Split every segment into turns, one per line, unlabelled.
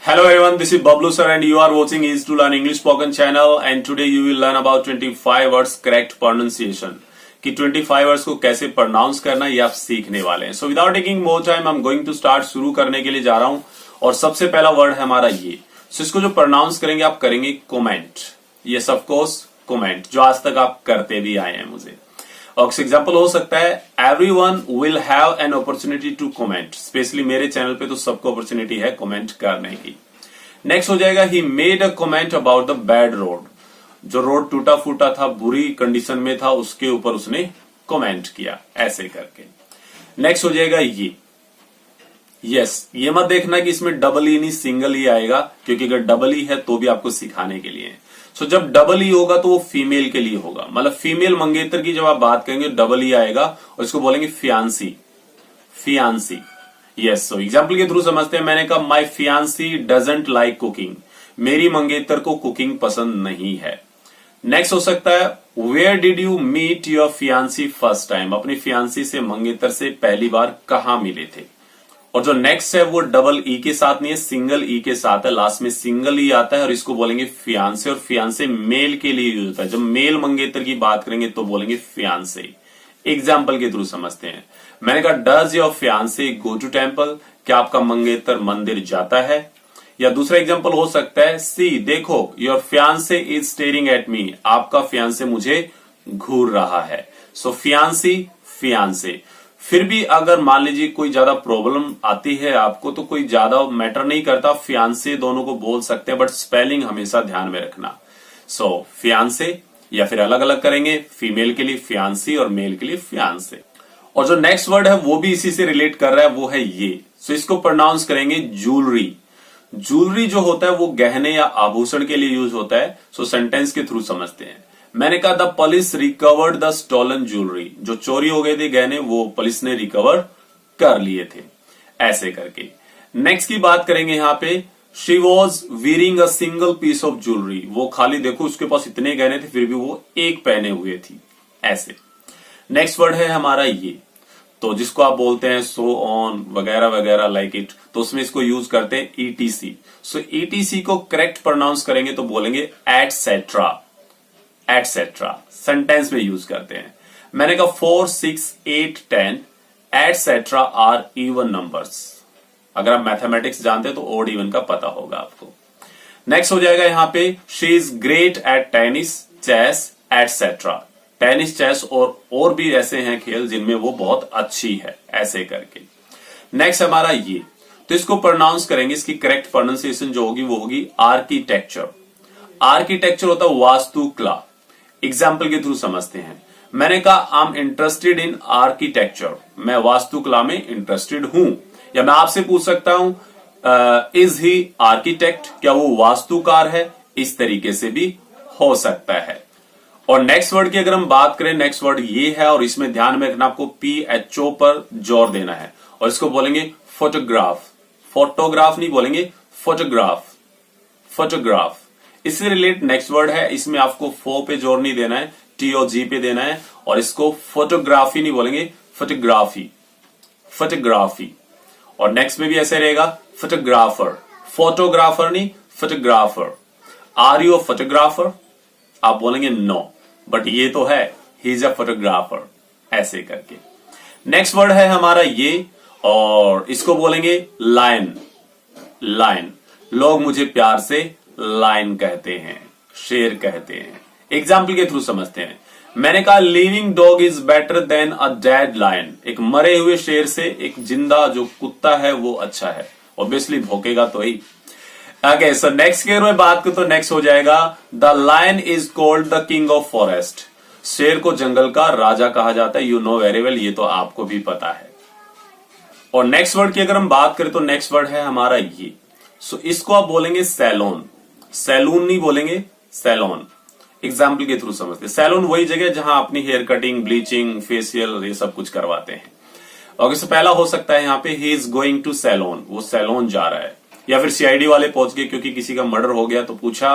Hello everyone, this is Bablu sir and you are watching Easy to Learn English Spoken channel and today you will learn about 25 words correct pronunciation कि 25 words को कैसे pronounce करना ये आप सीखने वाले हैं। So without taking more time I am going to start. शुरू करने के लिए जा रहा हूं और सबसे पहला वर्ड है हमारा ये। सो इसको जो प्रोनाउंस करेंगे आप करेंगे comment. Yes of course comment, जो आज तक आप करते भी आए हैं मुझे। और एग्जाम्पल हो सकता है everyone will have an opportunity to comment. Specially मेरे चैनल पे तो सबको अपॉर्चुनिटी है कमेंट करने की। नेक्स्ट हो जाएगा he made a comment about the bad road. जो रोड टूटा फूटा था, बुरी कंडीशन में था, उसके ऊपर उसने कमेंट किया ऐसे करके। नेक्स्ट हो जाएगा ये। यस, ये मत देखना कि इसमें डबल ई नहीं सिंगल ई आएगा, क्योंकि अगर डबल ई है तो भी आपको सिखाने के लिए। सो जब डबल ई होगा तो वो फीमेल के लिए होगा, मतलब फीमेल मंगेतर की जब आप बात करेंगे डबल ई आएगा और इसको बोलेंगे फियांसी। Fiancée, yes. सो एग्जाम्पल के थ्रू समझते हैं। मैंने कहा माई फियांसी डजंट लाइक कुकिंग। मेरी मंगेतर को कुकिंग पसंद नहीं है। नेक्स्ट हो सकता है where did you meet your fiancee first time. अपनी फियांसी से मंगेतर से पहली बार कहां मिले थे। और जो नेक्स्ट है वो डबल ई के साथ नहीं है, सिंगल ई के साथ है। लास्ट में सिंगल ई आता है और इसको बोलेंगे फियांसे। और फियांसे मेल के लिए यूज होता है। जब मेल मंगेतर की बात करेंगे तो बोलेंगे फियांसे। एग्जाम्पल के थ्रू समझते हैं। मैंने कहा does your fiance go to temple. क्या आपका मंगेतर मंदिर जाता है। या दूसरा एग्जाम्पल हो सकता है सी देखो your fiance is staring at me. आपका फियांसे मुझे घूर रहा है। So fiancee fiance. फिर भी अगर मान लीजिए कोई ज्यादा प्रॉब्लम आती है आपको तो कोई ज्यादा मैटर नहीं करता, फियांसे दोनों को बोल सकते हैं, बट स्पेलिंग हमेशा ध्यान में रखना। सो फियांसे या फिर अलग अलग करेंगे, फीमेल के लिए फियांसी और मेल के लिए फियांसे। और जो नेक्स्ट वर्ड है वो भी इसी से रिलेट कर रहा है, वो है ये। सो इसको प्रोनाउंस करेंगे ज्वेलरी। ज्वेलरी जो होता है वो गहने या आभूषण के लिए यूज होता है। सो सेंटेंस के थ्रू समझते हैं। मैंने कहा the police recovered the stolen jewellery. जो चोरी हो गए थे गहने वो पुलिस ने रिकवर कर लिए थे, ऐसे करके। नेक्स्ट की बात करेंगे यहां पे she was wearing a single piece of jewellery. वो खाली देखो उसके पास इतने गहने थे फिर भी वो एक पहने हुए थी, ऐसे। नेक्स्ट वर्ड है हमारा ये, तो जिसको आप बोलते हैं सो ऑन वगैरह वगैरह लाइक इट, तो उसमें इसको यूज करते हैं ईटीसी। सो ईटीसी को करेक्ट प्रोनाउंस करेंगे तो बोलेंगे एटसेट्रा। एटसेट्रा सेंटेंस में यूज करते हैं। मैंने कहा 4, 6, 8, 10 एटसेट्रा आर इवन नंबर्स। अगर आप मैथमेटिक्स जानते हैं तो ओड इवन का पता होगा आपको। नेक्स्ट हो जाएगा यहां पे she is great at tennis, chess etcetera. Tennis, chess और भी ऐसे हैं खेल जिनमें वो बहुत अच्छी है, ऐसे करके। नेक्स्ट हमारा ये, तो इसको प्रोनाउंस करेंगे। इसकी करेक्ट प्रोनाउंसिएशन जो होगी वो होगी आर्किटेक्चर। आर्किटेक्चर होता है वास्तुकला। एग्जाम्पल के थ्रू समझते हैं। मैंने कहा I am interested in architecture. मैं वास्तुकला में इंटरेस्टेड हूं। या मैं आपसे पूछ सकता हूं इज ही आर्किटेक्ट। क्या वो वास्तुकार है। इस तरीके से भी हो सकता है। और नेक्स्ट वर्ड की अगर हम बात करें, नेक्स्ट वर्ड ये है और इसमें ध्यान में रखना आपको PHO पर जोर देना है और इसको बोलेंगे फोटोग्राफ। फोटोग्राफ नहीं बोलेंगे, फोटोग्राफ। फोटोग्राफ। इससे रिलेट नेक्स्ट वर्ड है, इसमें आपको फो पे जोर नहीं देना है, TOG पे देना है और इसको फोटोग्राफी नहीं बोलेंगे, फोटोग्राफी। फोटोग्राफी। और नेक्स्ट में भी ऐसे रहेगा फोटोग्राफर। फोटोग्राफर नहीं, photographer. Are you a photographer. आप बोलेंगे नो, बट ये तो है, ही इज अ फोटोग्राफर, ऐसे करके। नेक्स्ट वर्ड है हमारा ये और इसको बोलेंगे लायन। लायन। लोग मुझे प्यार से लायन कहते हैं, शेर कहते हैं। एग्जाम्पल के थ्रू समझते हैं। मैंने कहा living dog is better than a dead lion. एक मरे हुए शेर से एक जिंदा जो कुत्ता है वो अच्छा है। ऑब्वियसली भौंकेगा तो ही। ओके, सो नेक्स्ट के में बात करें तो नेक्स्ट हो जाएगा the lion is called the king of forest. शेर को जंगल का राजा कहा जाता है। यू नो वेरी वेल, ये तो आपको भी पता है। और नेक्स्ट वर्ड की अगर हम बात करें तो नेक्स्ट वर्ड है हमारा ये। सो इसको आप बोलेंगे सैलून। सैलून नहीं बोलेंगे, सैलून। एग्जाम्पल के थ्रू समझते हैं। सैलून वही जगह जहां अपनी हेयर कटिंग, ब्लीचिंग, फेशियल ये सब कुछ करवाते हैं। और इससे पहला हो सकता है यहाँ पे he is going to salon. वो सैलून जा रहा है। या फिर CID वाले पहुंच गए क्योंकि किसी का मर्डर हो गया तो पूछा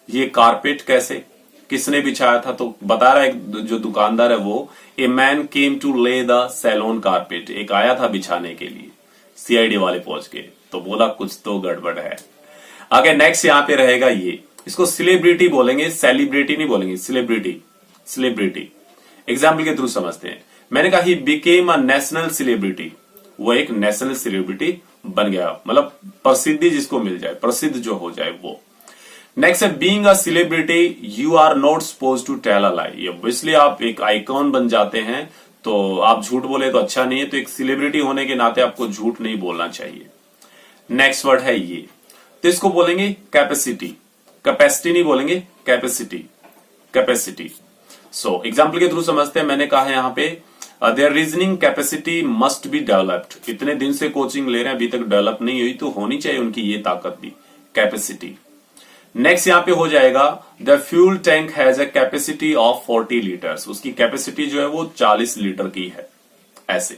ये कारपेट कैसे, किसने बिछाया था, तो बता रहा है जो दुकानदार है वो ए मैन केम टू ले द सैलून कारपेट। एक आया था बिछाने के लिए। CID वाले पहुंच गए तो बोला कुछ तो गड़बड़ है। आगे नेक्स्ट यहां पे रहेगा ये, इसको सेलिब्रिटी बोलेंगे, सेलिब्रिटी नहीं बोलेंगे, सेलिब्रिटी, सेलिब्रिटी। एग्जाम्पल के थ्रू समझते हैं। मैंने कहा he became a national celebrity, वो एक नेशनल सेलिब्रिटी बन गया, मतलब प्रसिद्धि जिसको मिल जाए, प्रसिद्ध जो हो जाए वो। नेक्स्ट है being a celebrity you are not suppose to tell a lie. Obviously आप एक आइकॉन बन जाते हैं तो आप झूठ बोले तो अच्छा नहीं है, तो एक सेलिब्रिटी होने के नाते आपको झूठ नहीं बोलना चाहिए। नेक्स्ट वर्ड है ये, तो इसको बोलेंगे कैपेसिटी, कैपेसिटी नहीं बोलेंगे, कैपेसिटी, कैपेसिटी। सो एग्जाम्पल के थ्रू समझते हैं। मैंने कहा है यहां पे there reasoning capacity must be developed. इतने दिन से कोचिंग ले रहे हैं, अभी तक डेवलप नहीं हुई, तो होनी चाहिए उनकी ये ताकत भी, कैपेसिटी। नेक्स्ट यहां पे हो जाएगा the fuel tank has a capacity of 40 litres. उसकी कैपेसिटी जो है वो 40 लीटर की है, ऐसे।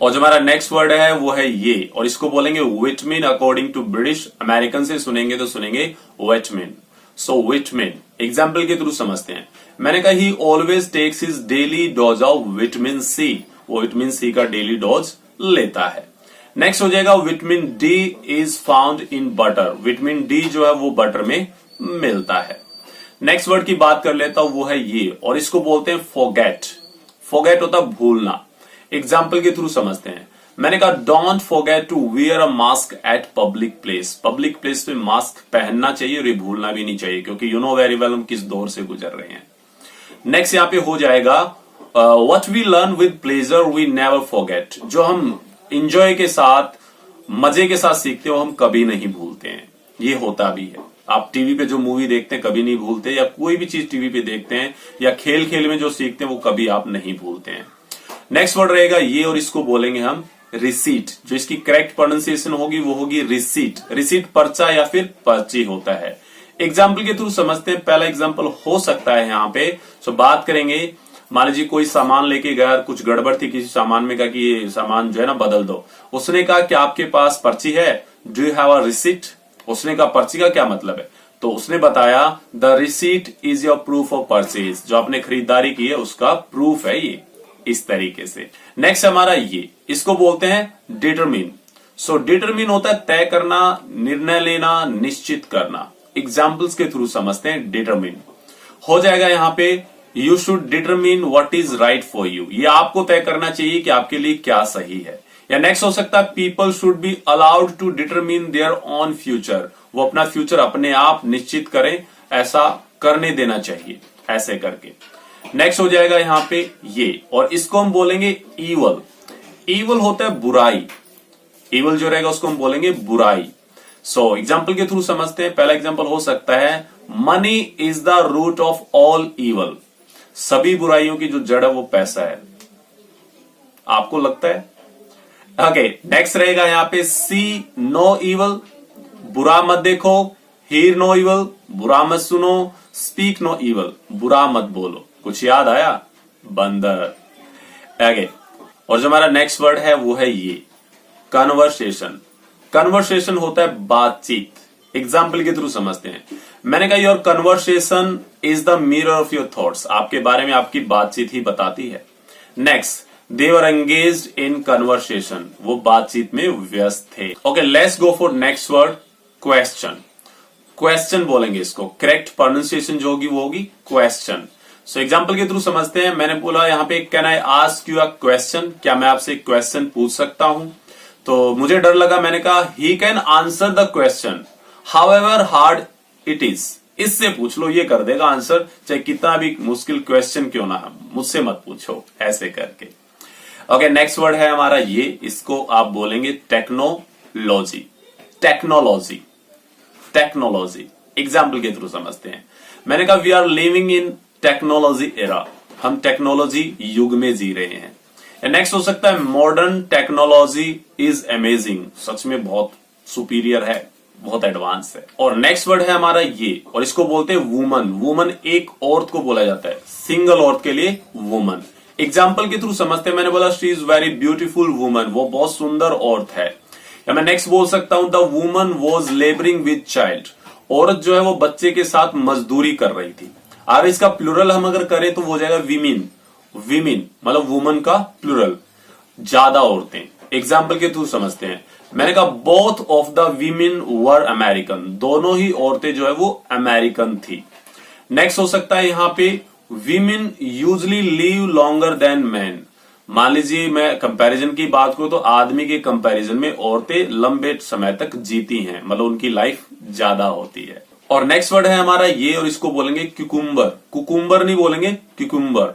और जो हमारा नेक्स्ट वर्ड है वो है ये, और इसको बोलेंगे vitamin according to British. American से सुनेंगे तो सुनेंगे विटमिन। सो विटमिन एग्जाम्पल के थ्रू समझते हैं। मैंने कहा he always takes his daily dose of vitamin C, वो विटामिन सी का डेली डोज लेता है। नेक्स्ट हो जाएगा vitamin D is found in butter. Vitamin D जो है वो बटर में मिलता है। नेक्स्ट वर्ड की बात कर लेता हूं, वो है ये, और इसको बोलते हैं फॉरगेट। फॉरगेट होता है भूलना। एग्जाम्पल के थ्रू समझते हैं। मैंने कहा don't forget to wear a mask at public place. Public place पे मास्क पहनना चाहिए और ये भूलना भी नहीं चाहिए, क्योंकि यू नो वेरी वेल हम किस दौर से गुजर रहे हैं। नेक्स्ट यहां पे हो जाएगा what we learn with pleasure we never forget. जो हम इंजॉय के साथ, मजे के साथ सीखते हो, हम कभी नहीं भूलते हैं। ये होता भी है। आप टीवी पे जो मूवी देखते हैं कभी नहीं भूलते, या कोई भी चीज टीवी पे देखते हैं या खेल खेल में जो सीखते हैं वो कभी आप नहीं भूलते हैं। नेक्स्ट वर्ड रहेगा ये, और इसको बोलेंगे हम रिसीट। जो इसकी करेक्ट प्रोनाउंसिएशन होगी वो होगी रिसीट। रिसीट पर्चा या फिर पर्ची होता है। एग्जाम्पल के थ्रू समझते हैं। पहला एग्जाम्पल हो सकता है यहाँ पे, सो बात करेंगे। मान लीजिए कोई सामान लेके गया, कुछ गड़बड़ थी किसी सामान में, कहा कि ये सामान जो है ना बदल दो। उसने कहा कि आपके पास पर्ची है, do you have a receipt. उसने कहा पर्ची का क्या मतलब है, तो उसने बताया the receipt is your proof of purchase. जो आपने खरीदारी की है उसका प्रूफ है ये, इस तरीके से। नेक्स्ट हमारा ये, इसको बोलते हैं डिटरमिन। सो डिटरमिन होता है तय करना, निर्णय लेना, निश्चित करना। एग्जाम्पल्स के थ्रू समझते हैं। डिटरमिन हो जाएगा यहाँ पे you should determine what is right for you. ये आपको तय करना चाहिए कि आपके लिए क्या सही है। या नेक्स्ट हो सकता है people should be allowed to determine their own future. वो अपना फ्यूचर अपने आप निश्चित करें, ऐसा करने देना चाहिए, ऐसे करके। नेक्स्ट हो जाएगा यहाँ पे ये, और इसको हम बोलेंगे ईवल। ईवल होता है बुराई। ईवल जो रहेगा उसको हम बोलेंगे बुराई। सो एग्जाम्पल के थ्रू समझते हैं। पहला एग्जाम्पल हो सकता है money is the root of all evil. सभी बुराइयों की जो जड़ है वो पैसा है। आपको लगता है? ओके, नेक्स्ट रहेगा यहाँ पे सी नो ईवल, बुरा मत देखो। हीर नो ईवल, बुरा मत सुनो। स्पीक नो ईवल, बुरा मत बोलो। कुछ याद आया? बंदर। आगे, और जो हमारा नेक्स्ट वर्ड है वो है ये, कन्वर्सेशन। कन्वर्सेशन होता है बातचीत। एग्जाम्पल के थ्रू समझते हैं। मैंने कहा your conversation is the mirror of your thoughts. आपके बारे में आपकी बातचीत ही बताती है। Next, they were engaged in conversation. वो बातचीत में व्यस्त थे। Okay, let's go for next word, question. Question बोलेंगे इसको। करेक्ट प्रोनाउंसिएशन जो होगी वो होगी क्वेश्चन। सो एग्जाम्पल के थ्रू समझते हैं। मैंने बोला यहाँ पे can I ask you a question. क्या मैं आपसे एक क्वेश्चन पूछ सकता हूं? तो मुझे डर लगा, मैंने कहा he can answer the question however hard it is. इससे पूछ लो, ये कर देगा आंसर, चाहे कितना भी मुश्किल क्वेश्चन क्यों ना हो, मुझसे मत पूछो, ऐसे करके। ओके, नेक्स्ट वर्ड है हमारा ये, इसको आप बोलेंगे टेक्नोलॉजी। Technology, technology. एग्जाम्पल के थ्रू समझते हैं। मैंने कहा we are living in technology era. हम टेक्नोलॉजी युग में जी रहे हैं। नेक्स्ट हो सकता है मॉडर्न टेक्नोलॉजी इज अमेजिंग। सच में बहुत सुपीरियर है, बहुत एडवांस है। और नेक्स्ट वर्ड है हमारा ये, और इसको बोलते हैं वुमन। वुमन एक औरत को बोला जाता है, सिंगल औरत के लिए वुमन। एग्जाम्पल के थ्रू समझते हैं। मैंने बोला she is very beautiful woman. वो बहुत सुंदर औरत है। या मैं नेक्स्ट बोल सकता हूं the woman was labouring with child. औरत जो है वो बच्चे के साथ मजदूरी कर रही थी। अब इसका प्लूरल हम अगर करें तो वो हो जाएगा विमिन। विमिन मतलब वुमन का प्लूरल, ज्यादा औरतें। एग्जाम्पल के थ्रू समझते हैं। मैंने कहा both of the women were American, दोनों ही औरतें जो है वो अमेरिकन थी। नेक्स्ट हो सकता है यहां पे women usually live longer than man. मान लीजिए मैं कंपैरिजन की बात करूं तो आदमी के कंपैरिजन में औरतें लंबे समय तक जीती हैं, मतलब उनकी लाइफ ज्यादा होती है। और नेक्स्ट वर्ड है हमारा ये, और इसको बोलेंगे क्यूकुम्बर। कुकुम्बर नहीं बोलेंगे, क्यूकुम्बर।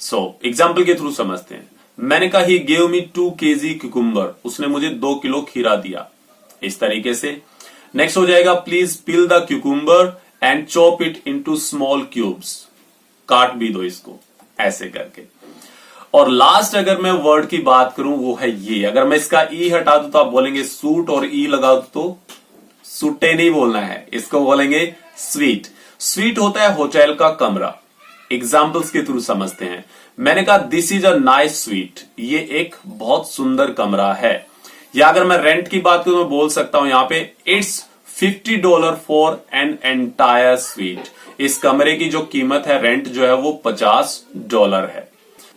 सो एग्जाम्पल के थ्रू समझते हैं। मैंने कहा he gave me 2 kg cucumber, उसने मुझे 2 किलो खीरा दिया, इस तरीके से। नेक्स्ट हो जाएगा please peel the cucumber and chop it into small cubes, काट भी दो इसको, ऐसे करके। और लास्ट अगर मैं वर्ड की बात करूं वो है ये, अगर मैं इसका ई हटा दूं तो आप बोलेंगे सूट, और ई लगा दूं तो सूटे नहीं बोलना है, इसको बोलेंगे स्वीट। स्वीट होता है होटल का कमरा। एग्जाम्पल्स के थ्रू समझते हैं। मैंने कहा this is a nice sweet, ये एक बहुत सुंदर कमरा है। या अगर मैं रेंट की बात करूं तो मैं बोल सकता हूं यहां पे it's $50 for an entire sweet, इस कमरे की जो कीमत है, रेंट जो है वो $50 है।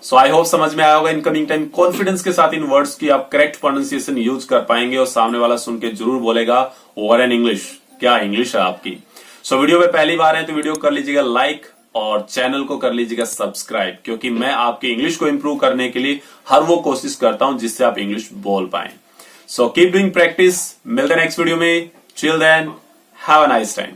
सो आई होप समझ में आया होगा। इनकमिंग टाइम कॉन्फिडेंस के साथ इन वर्ड्स की आप करेक्ट प्रोनाउंसिएशन यूज कर पाएंगे, और सामने वाला सुन के जरूर बोलेगा ओवर एन इंग्लिश, क्या इंग्लिश है आपकी। सो वीडियो में पहली बार है तो वीडियो कर लीजिएगा लाइक, और चैनल को कर लीजिएगा सब्सक्राइब, क्योंकि मैं आपके इंग्लिश को इंप्रूव करने के लिए हर वो कोशिश करता हूं जिससे आप इंग्लिश बोल पाए। सो कीप डूइंग प्रैक्टिस, मिलते हैं नेक्स्ट वीडियो में। Till then have a nice time.